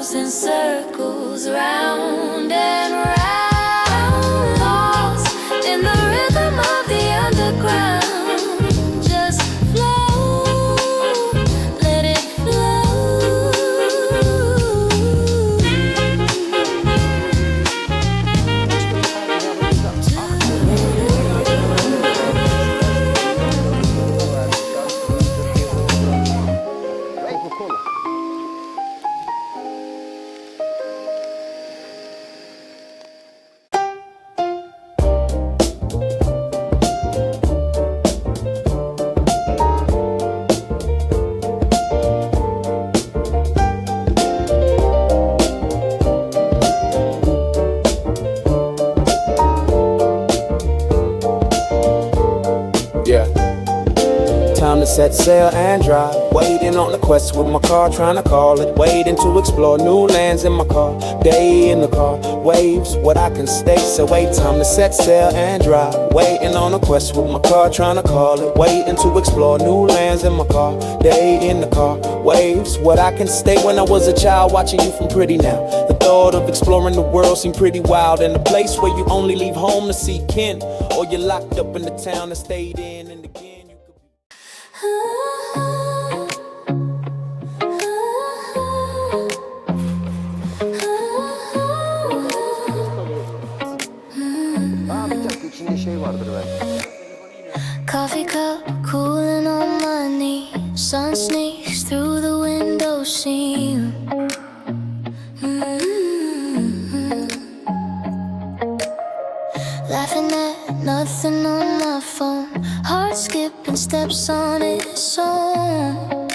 goes in circles, round and round, lost in the rhythm of the underground. Just flow, let it flow. Yeah. Time to set sail and drive. Waiting on the quest with my car, trying to call it. Waiting to explore new lands in my car. Day in the car, waves, what I can stay. So wait, time to set sail and drive. Waiting on the quest with my car, trying to call it. Waiting to explore new lands in my car. Day in the car, waves, what I can stay. When I was a child, watching you from pretty now. The thought of exploring the world seemed pretty wild. In a place where you only leave home to see kin, or you're locked up in the town that stayed in. And again, you could be İçinde şey vardır belki. Coffee cup cooling on my knee. Sun sneaks through the window seam. Laughing at nothing on my phone. Heart skipping steps on its own.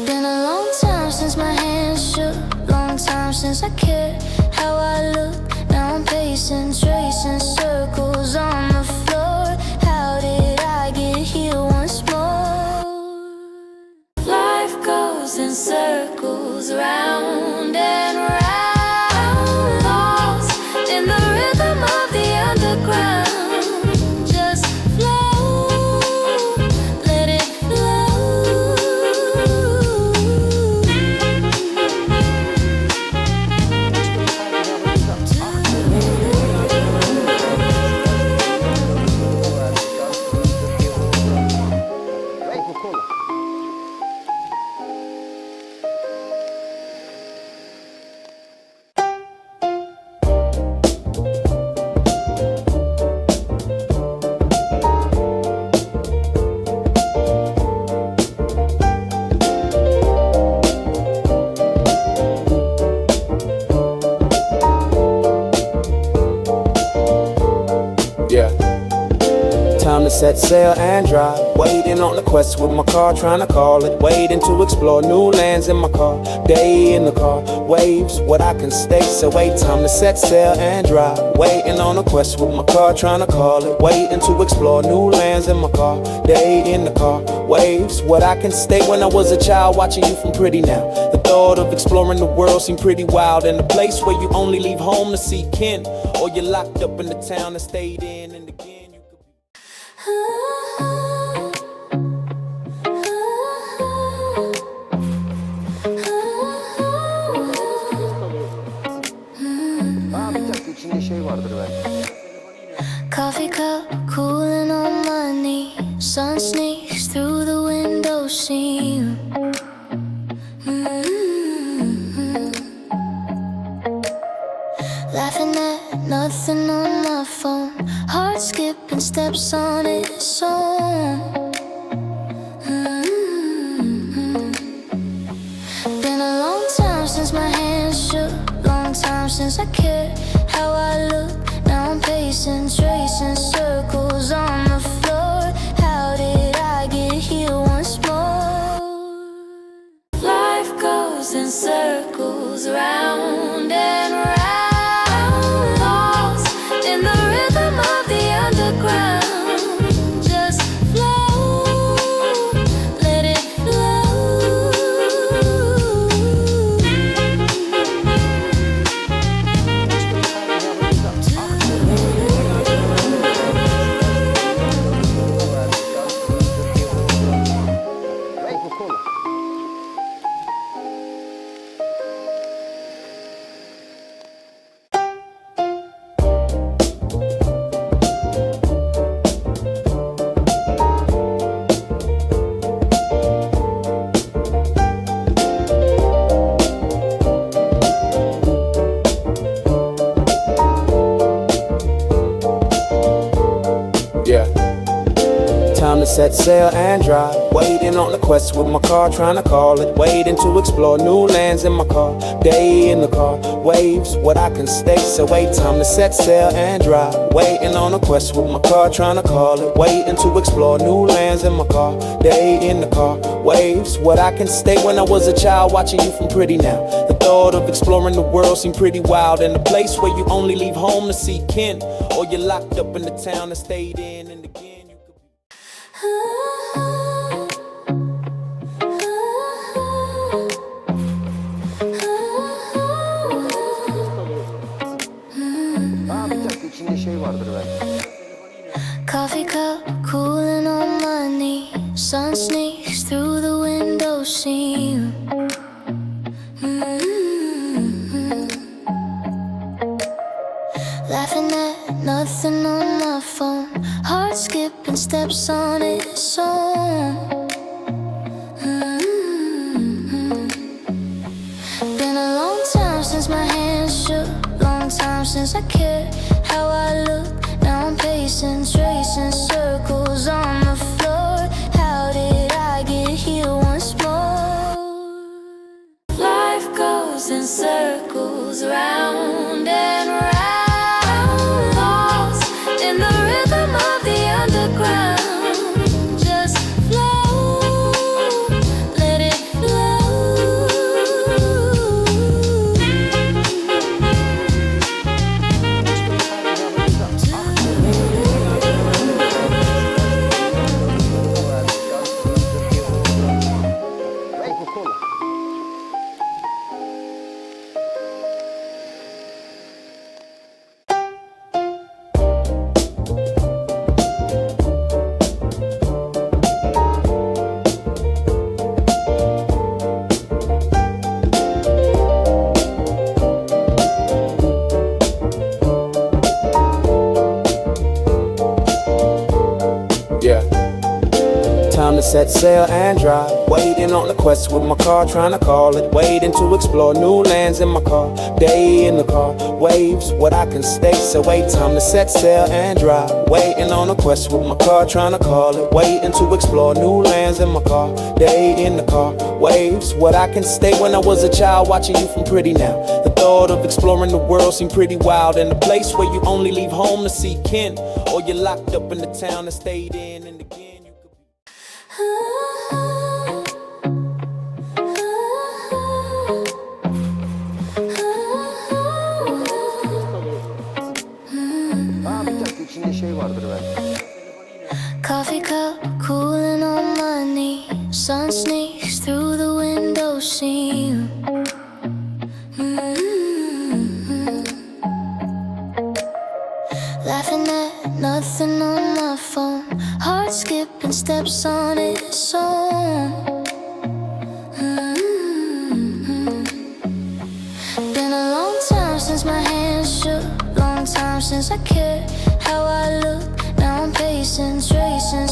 Been a long time since my hands shook. Long time since I cared how I look. Now I'm pacing, tracing circles on the floor. How did I get here once more? Life goes in circles, round and round, lost in the rhythm of the underground. Just flow, let it flow. Coca-Cola. Yeah. Time to set sail and drive. Waiting on the quest with my car, trying to call it. Waiting to explore new lands in my car. Day in the car, waves, what I can stay. So wait, time to set sail and drive. Waiting on the quest with my car, trying to call it. Waiting to explore new lands in my car. Day in the car, waves, what I can stay. When I was a child, watching you from pretty now. The thought of exploring the world seemed pretty wild. In a place where you only leave home to see kin, or you're locked up in the town that stayed in. And again, you could be Bir dakika içinde şey vardır belki. Coffee cup cooling on my knee. Sun sneaks through the window seam. Laughing at nothing on my phone. Heart skipping steps on its own. Been a long time since my hands shook. Long time since I cared how I look. Now I'm pacing, tracing circles on the floor. How did I get here once more? Life goes in circles, round and round, lost in the rhythm of the underground. Just flow, let it flow. Coca-Cola. set sail and drive. Waiting on the quest with my car, trying to call it. Waiting to explore new lands in my car. Day in the car, waves, what I can stay. So wait, time to set sail and drive. Waiting on the quest with my car, trying to call it. Waiting to explore new lands in my car. Day in the car, waves, what I can stay. When I was a child, watching you from pretty now. The thought of exploring the world seemed pretty wild. In a place where you only leave home to see kin, or you're locked up in the town that stayed in. And again, you could be. Aa, bir dakika, içinde şey vardır belki. Coffee cup cooling on my knee. Sun sneaks through the window seam. Laughing at nothing on my phone. Heart skipping steps on its own. Been a long time since my hands shook. Long time since I cared how I look. Now I'm pacing, tracing circles on the floor. How did I get here once more? Life goes in circles, round and round, lost in the rhythm of the underground. Just flow, let it flow. Coca-Cola. Yeah. Time to set sail and drive. Waiting on the quest with my car, trying to call it. Waiting to explore new lands in my car. Day in the car, waves, what I can stay. So wait, time to set sail and drive. Waiting on the quest with my car, trying to call it. Waiting to explore new lands in my car. Day in the car, waves, what I can stay. When I was a child, watching you from pretty now. The thought of exploring the world seemed pretty wild. In a place where you only leave home to see kin, or you're locked up in the town that stayed in. And again, you could be. Aa, bir dakika, içinde şey vardır belki. Coffee cup cooling on my knee. Sun sneaks through the window seam. Laughing at nothing on my phone. Heart skipping steps on its own. Been a long time since my hands shook. Long time since I cared how I look. Now I'm pacing, tracing